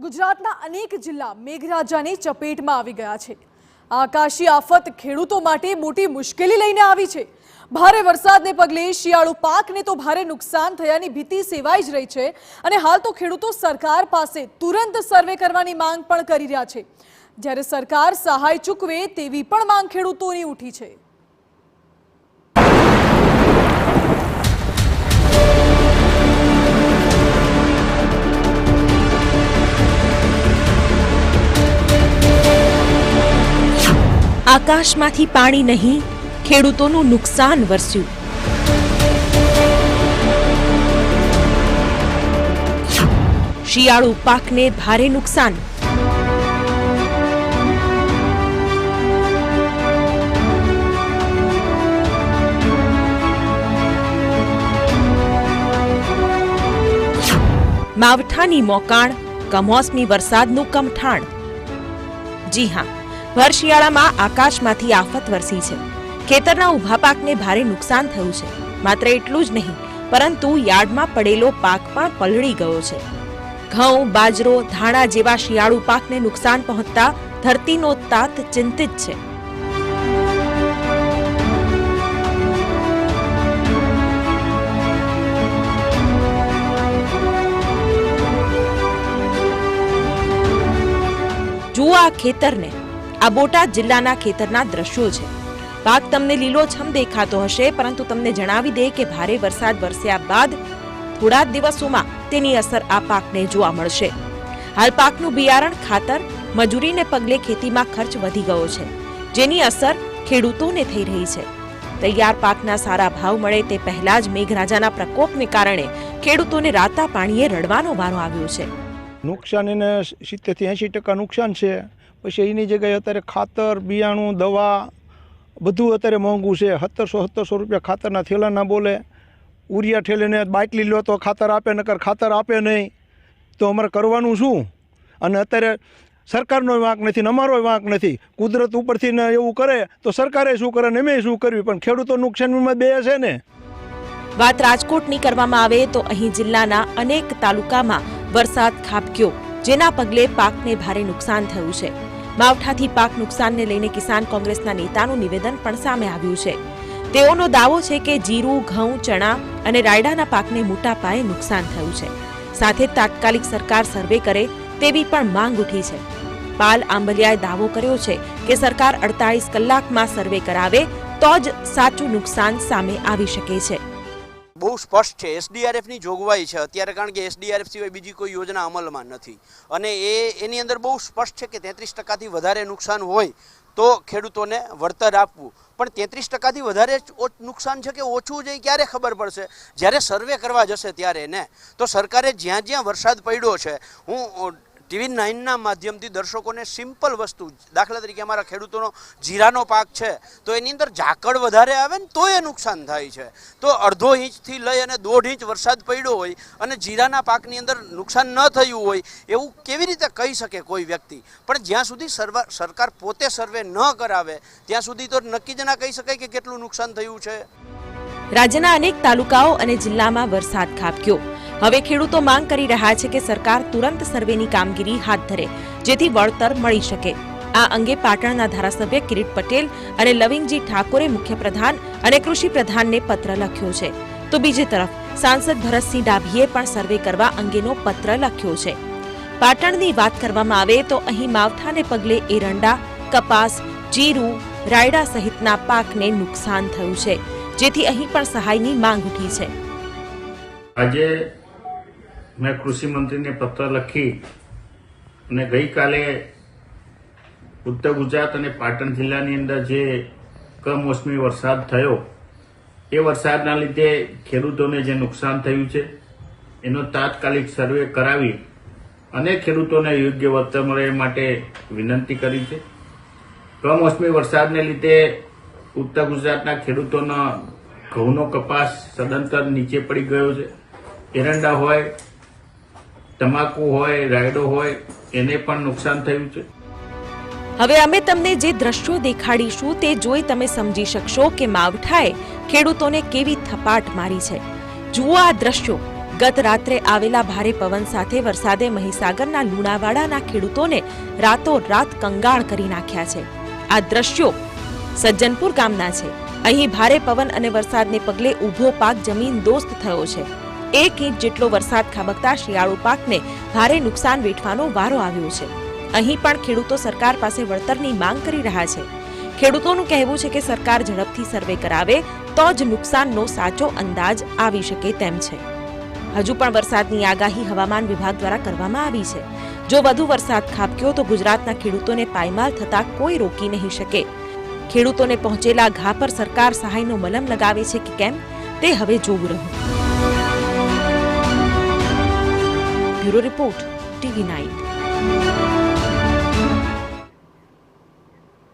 ગુજરાતના અનેક જિલ્લા મેઘરાજાની ચપેટમાં આવી ગયા છે। આકાશી આફત ખેડૂતો માટે મોટી મુશ્કેલી લઈને આવી છે। ભારે વરસાદને પગલે શિયાળુ પાકને તો ભારે નુકસાન થયાની ભીતિ સેવાઈ જ રહી છે અને હાલ તો ખેડૂતો સરકાર પાસે તુરંત સર્વે કરવાની માંગ પણ કરી રહ્યા છે, જ્યારે સરકાર સહાય ચૂકવે તેવી પણ માંગ ખેડૂતોની ઉઠી છે। આકાશમાંથી પાણી નહીં, ખેડૂતોનું નુકસાન વરસ્યું। શિયાળુ પાકને ભારે નુકસાન। માવઠાની મોકાણ, કમોસમી વરસાદનું કમઠાણ। જી હા, ભર શિયાળામાં આકાશમાંથી આફત વરસી છે। ખેતરના ઊભા પાકને ભારે નુકસાન થયું છે। માત્ર એટલું જ નહીં, પરંતુ યાર્ડમાં પડેલો પાક પણ પલળી ગયો છે। ઘઉં, બાજરો, ધાણા જેવા શિયાળુ પાકને નુકસાન પહોંચતા ધરતીનો તાત ચિંતિત છે। જુઓ આ ખેતરને। આ બોટાદ જિલ્લાના ખેતરના દ્રશ્યો છે। પાક તમને લીલોછમ દેખાતો હશે, પરંતુ તમને જણાવી દે કે ભારે વરસાદ વરસ્યા બાદ થોડા જ દિવસોમાં તેની અસર આ પાકને જોવા મળશે। હાલ પાકનું બિયારણ, ખાતર, મજૂરીને પગલે ખેતીમાં ખર્ચ વધી ગયો છે, જેની અસર ખેડૂતોને થઈ રહી છે। તૈયાર પાકના સારા ભાવ મળે તે પહેલા જ મેઘરાજાના પ્રકોપને કારણે ખેડૂતોને રાતા પાણીએ રડવાનો વારો આવ્યો છે। નુકસાન એને 70 થી 80% નુકસાન છે। પછી એની જગ્યાએ અત્યારે ખાતર, બિયાણું, દવા બધું અત્યારે મોંઘું છે। 1700 રૂપિયા ખાતરના થેલાના બોલે। ઉરિયા ઠેલીને બાટલી લો તો ખાતર આપે, નકર ખાતર આપે નહીં। તો અમારે કરવાનું શું? અને અત્યારે સરકારનો વાંક નથી ને અમારો વાંક નથી। કુદરત ઉપરથી ને એવું કરે તો સરકારે શું કરે ને અમે શું કરવી, પણ ખેડૂતો નુકસાનમાં બે છે ને। વાત રાજકોટની કરવામાં આવે તો અહીં જિલ્લાના અનેક તાલુકામાં વરસાદ ખાબક્યો, જેના પગલે પાકને ભારે નુકસાન થયું છે। માવઠાથી પાક નુકસાનને લઈને કિસાન કોંગ્રેસના નેતાનું નિવેદન પણ સામે આવ્યું છે। તેઓનો દાવો છે કે જીરું, ઘઉં, ચણા અને રાયડાના પાકને મોટા પાયે નુકસાન થયું છે। સાથે તાત્કાલિક સરકાર સર્વે કરે તેવી પણ માંગ ઉઠી છે। પાલ આંબલિયાએ દાવો કર્યો છે કે સરકાર 48 કલાકમાં સર્વે કરાવે તો જ સાચું નુકસાન સામે આવી શકે છે। બહુ સ્પષ્ટ છે, SDRF ની જોગવાઈ છે અત્યારે, કારણ કે SDRF સિવાય બીજી કોઈ યોજના અમલમાં નથી અને એની અંદર બહુ સ્પષ્ટ છે કે 33%થી વધારે નુકસાન હોય તો ખેડૂતોને વળતર આપવું। પણ 33%થી વધારે નુકસાન છે કે ઓછું છે ક્યારે ખબર પડશે? જ્યારે સર્વે કરવા જશે ત્યારે ને। તો સરકારે જ્યાં જ્યાં વરસાદ પડ્યો છે, હું TV9ના માધ્યમથી દર્શકોને સિમ્પલ વસ્તુ, દાખલા તરીકે અમારા ખેડૂતોનો જીરાનો પાક છે તો એની અંદર ઝાકળ વધારે આવે ને તો એ નુકસાન થાય છે। તો 1.5 ઇંચથી લઈ અને 1.5 ઇંચ વરસાદ પડ્યો હોય અને જીરાના પાકની અંદર નુકસાન ન થયું હોય એવું કેવી રીતે કહી શકે કોઈ વ્યક્તિ? પણ જ્યાં સુધી સરકાર પોતે સર્વે ન કરાવે ત્યાં સુધી તો નક્કી જ ના કહી શકાય કે કેટલું નુકસાન થયું છે। રાજ્યના અનેક તાલુકાઓ અને જિલ્લામાં વરસાદ ખાબક્યો। હવે ખેડૂતો માંગ કરી રહ્યા છે કે સરકાર તુરંત સર્વેની કામગીરી હાથ ધરે, જેથી વળતર મળી શકે। આ અંગે પાટણના ધારાસભ્ય કિરીટ પટેલ અને લવિંગજી ઠાકોરે મુખ્યપ્રધાન અને કૃષિ પ્રધાનને પત્ર લખ્યો છે, તો બીજી તરફ સાંસદ ભરતસિંહ ડાભીએ પણ સર્વે કરવા અંગેનો પત્ર લખ્યો છે। પાટણની વાત કરવામાં આવે તો અહીં માવઠાને પગલે એરંડા, કપાસ, જીરું, રાયડા સહિતના પાકને નુકસાન થયું છે, જેથી અહીં પણ સહાયની માંગ ઉઠી છે। આજે મેં કૃષિ મંત્રીને પત્ર લખી અને ગઈકાલે ઉત્તર ગુજરાત અને પાટણ જિલ્લાની અંદર જે કમોસમી વરસાદ થયો એ વરસાદના લીધે ખેડૂતોને જે નુકસાન થયું છે એનો તાત્કાલિક સર્વે કરાવી અને ખેડૂતોને યોગ્ય વળતર મળે માટે વિનંતી કરી છે। કમોસમી વરસાદને લીધે ઉત્તર ગુજરાતના ખેડૂતોના ઘઉંનો કપાસ સદંતર નીચે પડી ગયો છે। એરંડા હોય, તમાકુ હોય, રાયડો હોય, એને પણ નુકસાન થયું છે। હવે અમે તમને જે દ્રશ્યો દેખાડીશું તે જોઈ તમે સમજી શકશો કે માવઠાએ ખેડૂતોને કેવી થપાટ મારી છે। જુઓ આ દ્રશ્યો। ગત રાત્રે આવેલા ભારે પવન સાથે વરસાદે મહીસાગરના લુણાવાડાના ખેડૂતોને રાતોરાત કંગાળ કરી નાખ્યા છે. આ દ્રશ્યો સજ્જનપુર ગામના છે. અહીં ભારે પવન અને વરસાદને પગલે ઊભો પાક જમીન દોસ્ત થયો છે. 1 ઇંચ જેટલો વરસાદ ખાબકતા શિયાળુ પાકને ભારે નુકસાન વેઠવાનો વારો આવ્યો છે. અહીં પણ ખેડૂતો સરકાર પાસે વળતરની માંગ કરી રહ્યા છે. ખેડૂતોનું કહેવું છે કે સરકાર ઝડપથી સર્વે કરાવે તો જ નુકસાનનો સાચો અંદાજ આવી શકે તેમ છે. હજુ પણ વરસાદની આગાહી હવામાન વિભાગ દ્વારા કરવામાં આવી છે. જો વધુ વરસાદ ખાબક્યો તો ગુજરાતના ખેડૂતોને પાયમાલ થતા કોઈ રોકી નહીં શકે. ખેડૂતોને પહોંચેલા ઘા પર સરકાર સહાયનો મલમ લગાવે છે કે કેમ તે હવે જોવું રહ્યું. Bureau report TV9.